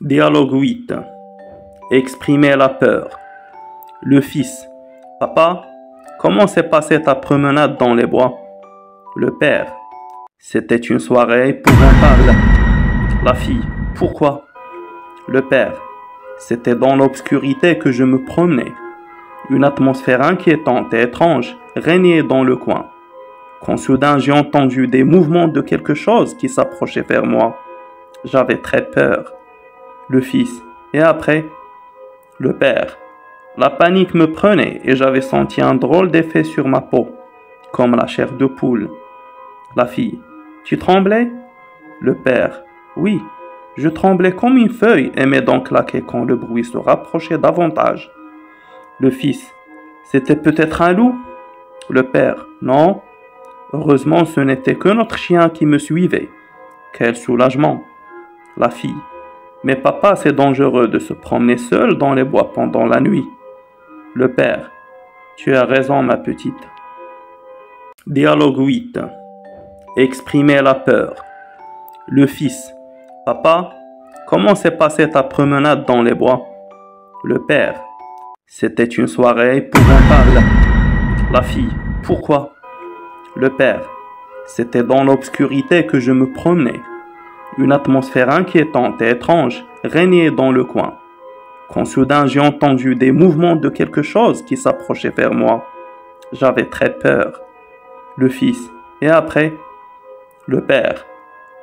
Dialogue 8. Exprimer la peur. Le fils. Papa, comment s'est passée ta promenade dans les bois? Le père. C'était une soirée épouvantable. La fille. Pourquoi? Le père. C'était dans l'obscurité que je me promenais. Une atmosphère inquiétante et étrange régnait dans le coin. Quand soudain j'ai entendu des mouvements de quelque chose qui s'approchait vers moi. J'avais très peur. Le fils. Et après? Le père. La panique me prenait et j'avais senti un drôle d'effet sur ma peau, comme la chair de poule. La fille. Tu tremblais? Le père. Oui, je tremblais comme une feuille et mes dents claquaient quand le bruit se rapprochait davantage. Le fils. C'était peut-être un loup? Le père. Non. Heureusement, ce n'était que notre chien qui me suivait. Quel soulagement. La fille. Mais papa, c'est dangereux de se promener seul dans les bois pendant la nuit. Le père. Tu as raison, ma petite. Dialogue 8. Exprimer la peur. Le fils. Papa, comment s'est passée ta promenade dans les bois? Le père. C'était une soirée épouvantable. La fille. Pourquoi? Le père. C'était dans l'obscurité que je me promenais. Une atmosphère inquiétante et étrange régnait dans le coin. Quand soudain j'ai entendu des mouvements de quelque chose qui s'approchait vers moi. J'avais très peur. Le fils. Et après? Le père.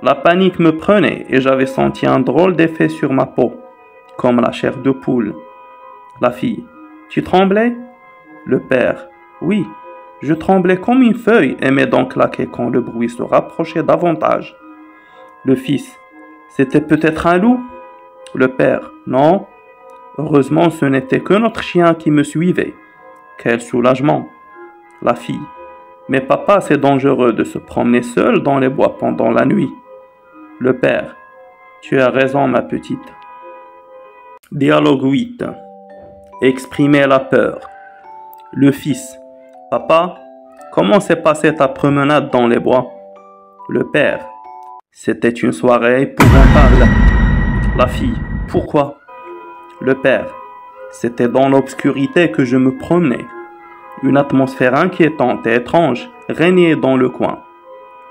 La panique me prenait et j'avais senti un drôle d'effet sur ma peau, comme la chair de poule. La fille. Tu tremblais? Le père. Oui, je tremblais comme une feuille et mes dents claquaient quand le bruit se rapprochait davantage. Le fils. C'était peut-être un loup? Le père. Non. Heureusement, ce n'était que notre chien qui me suivait. Quel soulagement. La fille. Mais papa, c'est dangereux de se promener seul dans les bois pendant la nuit. Le père. Tu as raison, ma petite. Dialogue 8. Exprimer la peur. Le fils. Papa, comment s'est passée ta promenade dans les bois? Le père. C'était une soirée épouvantable. La fille. Pourquoi? Le père. C'était dans l'obscurité que je me promenais. Une atmosphère inquiétante et étrange régnait dans le coin.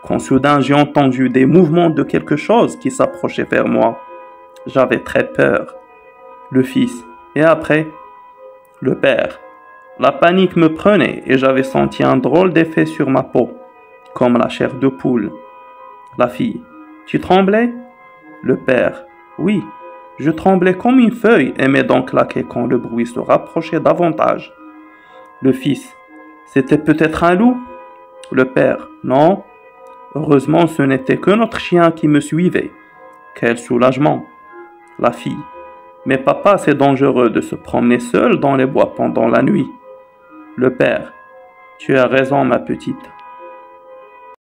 Quand soudain j'ai entendu des mouvements de quelque chose qui s'approchait vers moi. J'avais très peur. Le fils. Et après? Le père. La panique me prenait et j'avais senti un drôle d'effet sur ma peau, comme la chair de poule. La fille. Tu tremblais? Le père. Oui, je tremblais comme une feuille et mes dents claquaient quand le bruit se rapprochait davantage. Le fils. C'était peut-être un loup? Le père. Non. Heureusement, ce n'était que notre chien qui me suivait. Quel soulagement. La fille. Mais papa, c'est dangereux de se promener seul dans les bois pendant la nuit. Le père. Tu as raison, ma petite.